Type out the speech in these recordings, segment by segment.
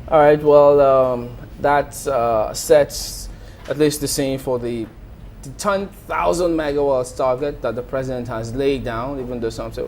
All right, well, that sets at least the scene for the 10,000 megawatts target that the president has laid down, even though some say,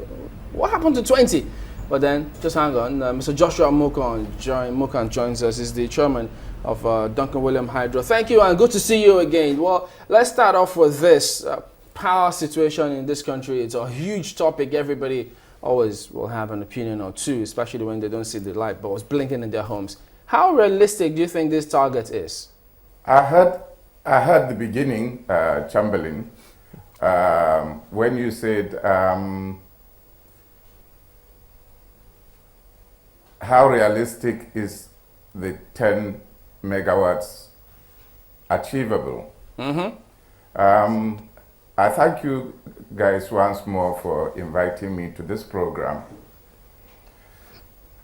what happened to 20? But then, just hang on, Mr. Joshua Mukan joins us, is the chairman of Duncan William Hydro. Thank you and good to see you again. Well, let's start off with this. Power situation in this country, it's a huge topic. Everybody always will have an opinion or two, especially when they don't see the light bulbs blinking in their homes. How realistic do you think this target is? I heard, I heard the beginning, Chamberlain, when you said how realistic is the 10 megawatts achievable. I thank you guys once more for inviting me to this program.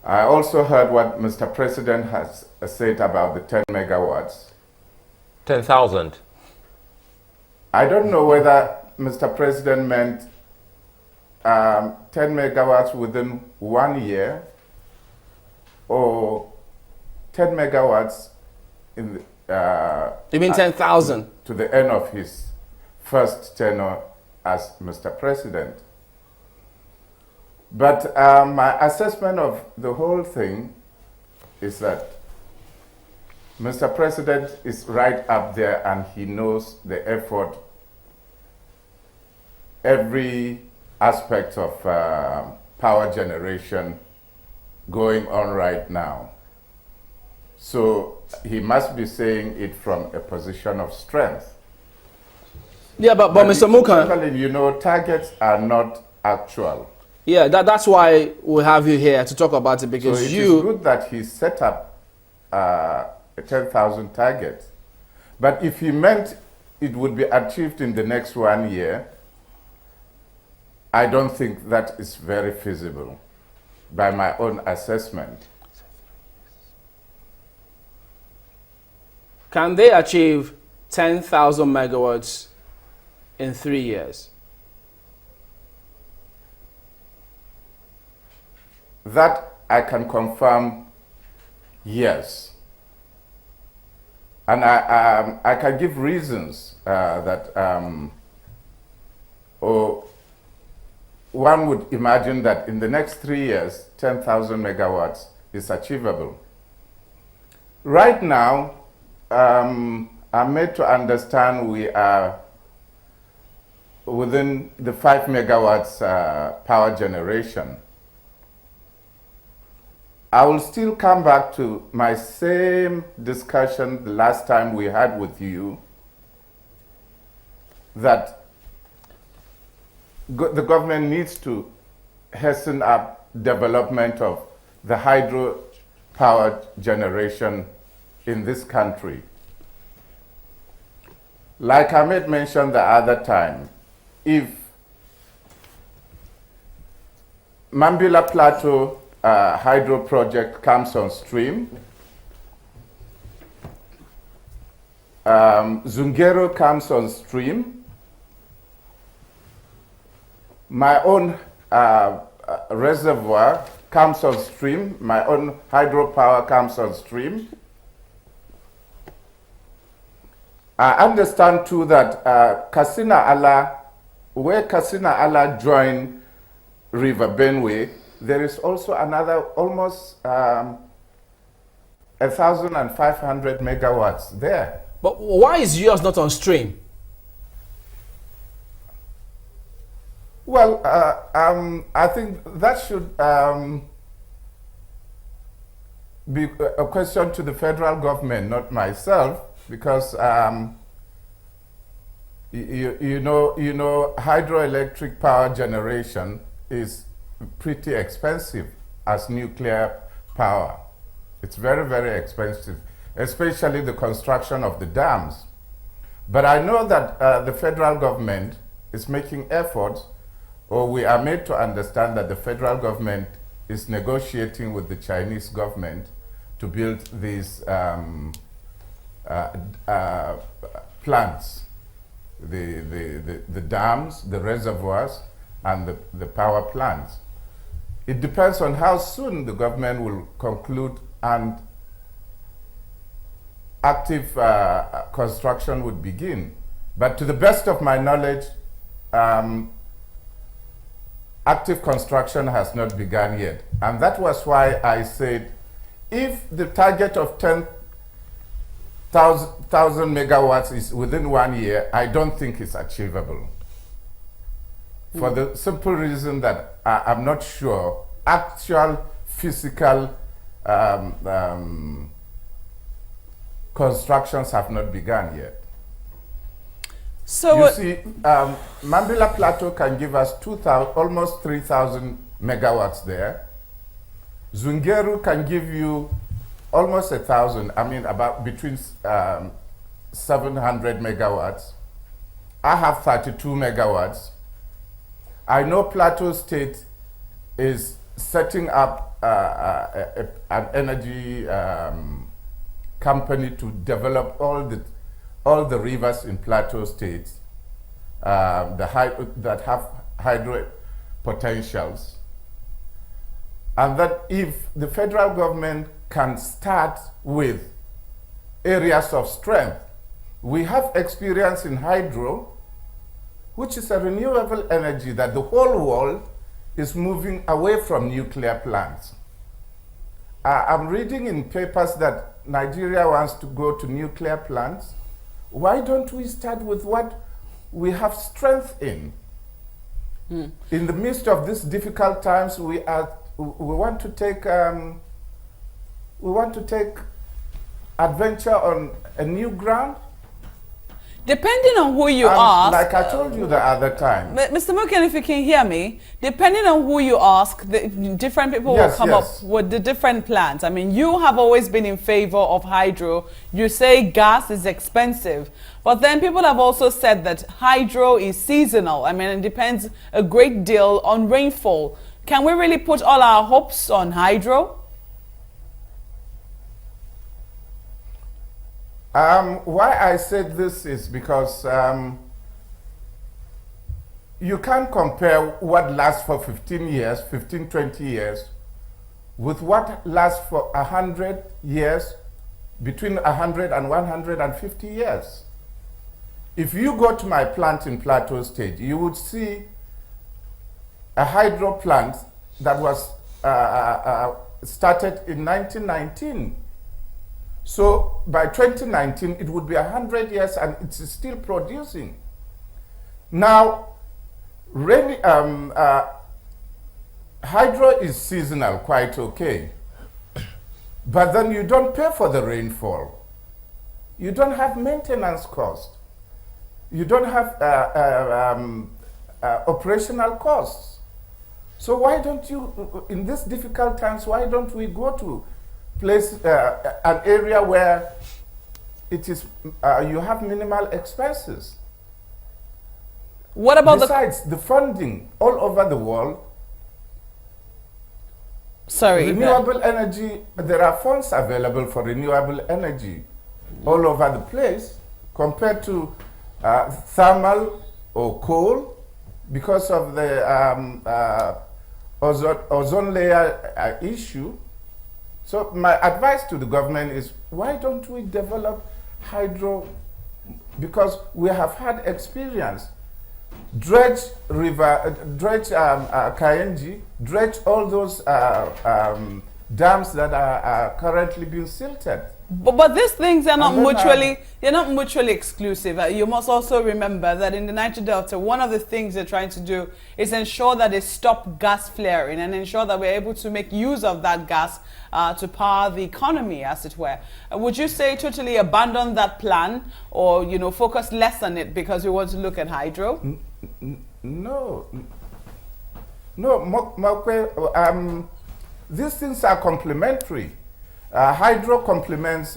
I also heard what Mr. President has said about the 10 megawatts. 10,000. I don't know whether Mr. President meant 10 megawatts within 1 year or 10 megawatts in You mean 10,000? to the end of his first tenure as Mr. President. But my assessment of the whole thing is that Mr. President is right up there and he knows the effort, every aspect of power generation going on right now. So he must be saying it from a position of strength. Yeah, but Mr. Mukan, You know, targets are not actual. yeah, that's why we have you here to talk about it So because it is you. good that he set up a 10,000 target. But if he meant it would be achieved in the next 1 year, I don't think that is very feasible by my own assessment. Can they achieve 10,000 megawatts in 3 years? That I can confirm, yes. And I can give reasons that or one would imagine that in the next 3 years, 10,000 megawatts is achievable. Right now, I'm made to understand we are within the 5 megawatts power generation. I will still come back to my same discussion the last time we had with you, that the government needs to hasten up development of the hydro power generation in this country. Like I made mention the other time, if Mambila Plateau hydro project comes on stream, Zungero comes on stream, my own reservoir comes on stream, my own hydropower comes on stream. I understand too that Kasina Ala, where Kasina Ala join River Benue, there is also another almost 1,500 megawatts there. But why is yours not on stream? Well, I think that should be a question to the federal government, not myself, because you know, hydroelectric power generation is pretty expensive as nuclear power. It's very, very expensive, especially the construction of the dams. But I know that the federal government is making efforts, or we are made to understand that the federal government is negotiating with the Chinese government to build these plants, the dams, the reservoirs, and the power plants. It depends on how soon the government will conclude and active construction would begin. But to the best of my knowledge, active construction has not begun yet. And that was why I said, if the target of 10,000 megawatts is within 1 year, I don't think it's achievable. For the simple reason that I'm not sure actual physical constructions have not begun yet. So you see, Mambila Plateau can give us almost 3,000 megawatts there. Zungeru can give you almost 1,000. I mean, about between 700 megawatts. I have 32 megawatts. I know Plateau State is setting up an energy company to develop all the rivers in Plateau State that have hydro potentials. And that if the federal government can start with areas of strength, we have experience in hydro, which is a renewable energy that the whole world is moving away from nuclear plants. I'm reading in papers that Nigeria wants to go to nuclear plants. Why don't we start with what we have strength in? In the midst of these difficult times, we want to take adventure on a new ground. Depending on who you ask, like I told you the other time, Mr. Mukan, if you can hear me, depending on who you ask, different people will come up with the different plans. I mean, you have always been in favor of hydro. You say gas is expensive, but then people have also said that hydro is seasonal. I mean, it depends a great deal on rainfall. Can we really put all our hopes on hydro? Why I said this is because you can't compare what lasts for 15 years, 15, 20 years, with what lasts for 100 years, between 100 and 150 years. If you go to my plant in Plateau State, you would see a hydro plant that was started in 1919. So by 2019, it would be 100 years and it's still producing. Now, hydro is seasonal, quite okay. But then you don't pay for the rainfall. You don't have maintenance cost. You don't have operational costs. So why don't you, in these difficult times, why don't we go to place an area where it is you have minimal expenses? What about besides the funding all over the world? Sorry, renewable energy. There are funds available for renewable energy all over the place compared to thermal or coal, because of the ozone layer issue. So my advice to the government is, why don't we develop hydro? Because we have had experience. Dredge Kayenji, dredge all those dams that are currently being silted. But these things are not mutually exclusive. You must also remember that in the Niger Delta, one of the things they're trying to do is ensure that they stop gas flaring and ensure that we're able to make use of that gas to power the economy, as it were. Would you say totally abandon that plan, or focus less on it because we want to look at hydro? No, these things are complementary. Hydro complements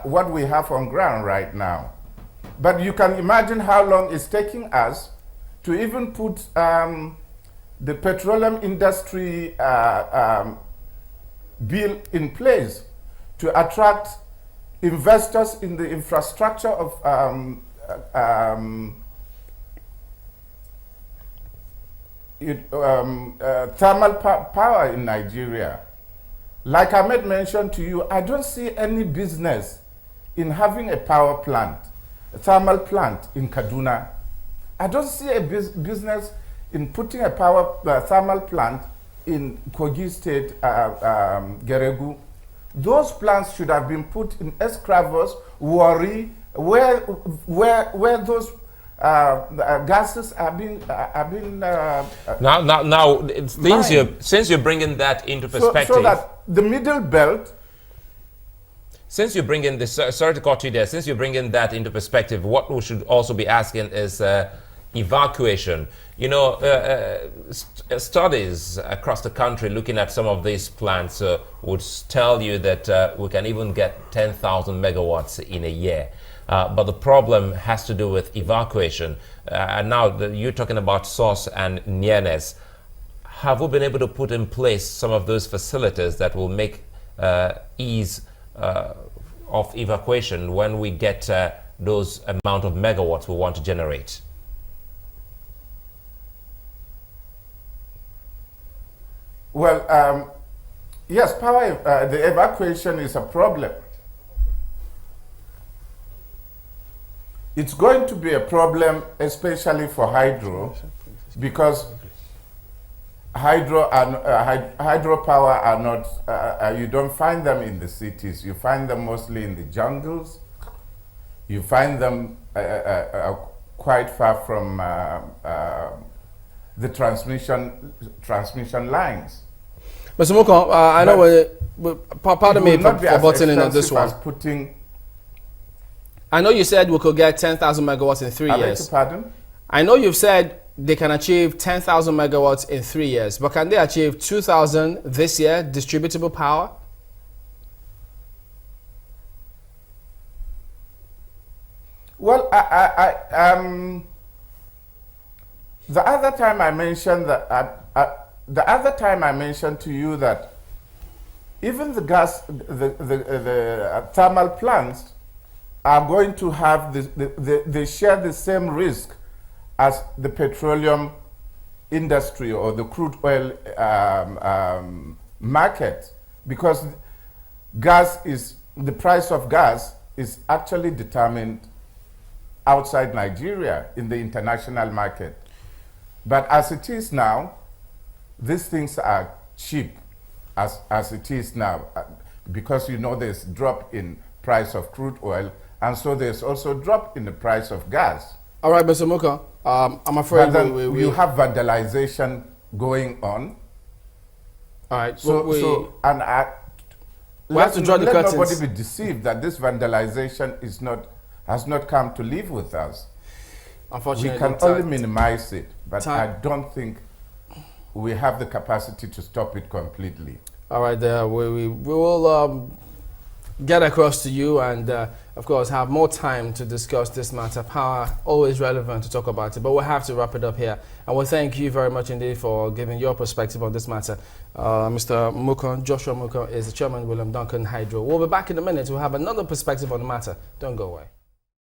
what we have on ground right now. But you can imagine how long it's taking us to even put the petroleum industry bill in place to attract investors in the infrastructure of thermal power in Nigeria. Like Ahmed mentioned to you, I don't see any business in having a power plant, a thermal plant in Kaduna. I don't see a business in putting a thermal plant in Kogi State, Geregu. Those plants should have been put in Escravos, Warri, where those gases are being now since you're bringing that into perspective, so that the middle belt. Since you bring in this, sorry to cut you there, since you bring in that into perspective, what we should also be asking is evacuation. You know, studies across the country looking at some of these plants would tell you that we can even get 10,000 megawatts in a year. But the problem has to do with evacuation. And now you're talking about source and nearness. Have we been able to put in place some of those facilities that will make ease of evacuation when we get those amount of megawatts we want to generate? Well, yes, the evacuation is a problem. It's going to be a problem, especially for hydro, because hydropower are not, you don't find them in the cities. You find them mostly in the jungles. You find them quite far from the transmission lines. Mr. Mukan, I know, pardon me for butting in on this one. I know you said we could get 10,000 megawatts in 3 years. Pardon? I know you've said they can achieve 10,000 megawatts in 3 years, but can they achieve 2,000 this year, distributable power? Well, the other time I mentioned to you that even the thermal plants are going to have they share the same risk as the petroleum industry or the crude oil market, because the price of gas is actually determined outside Nigeria in the international market. But as it is now, these things are cheap as it is now, because you know there's drop in price of crude oil, and so there's also drop in the price of gas. All right, Mr. Mukan, I'm afraid you have vandalization going on. All right, we have to draw the curtains. Let nobody be deceived that this vandalization has not come to live with us. Unfortunately, we can only minimize it, but I don't think we have the capacity to stop it completely. All right, we will get across to you and, of course, have more time to discuss this matter. Power, always relevant to talk about it, but we'll have to wrap it up here. And we thank you very much indeed for giving your perspective on this matter. Mr. Mukan, Joshua Mukan, is the chairman, William Duncan Hydro. We'll be back in a minute. We'll have another perspective on the matter. Don't go away.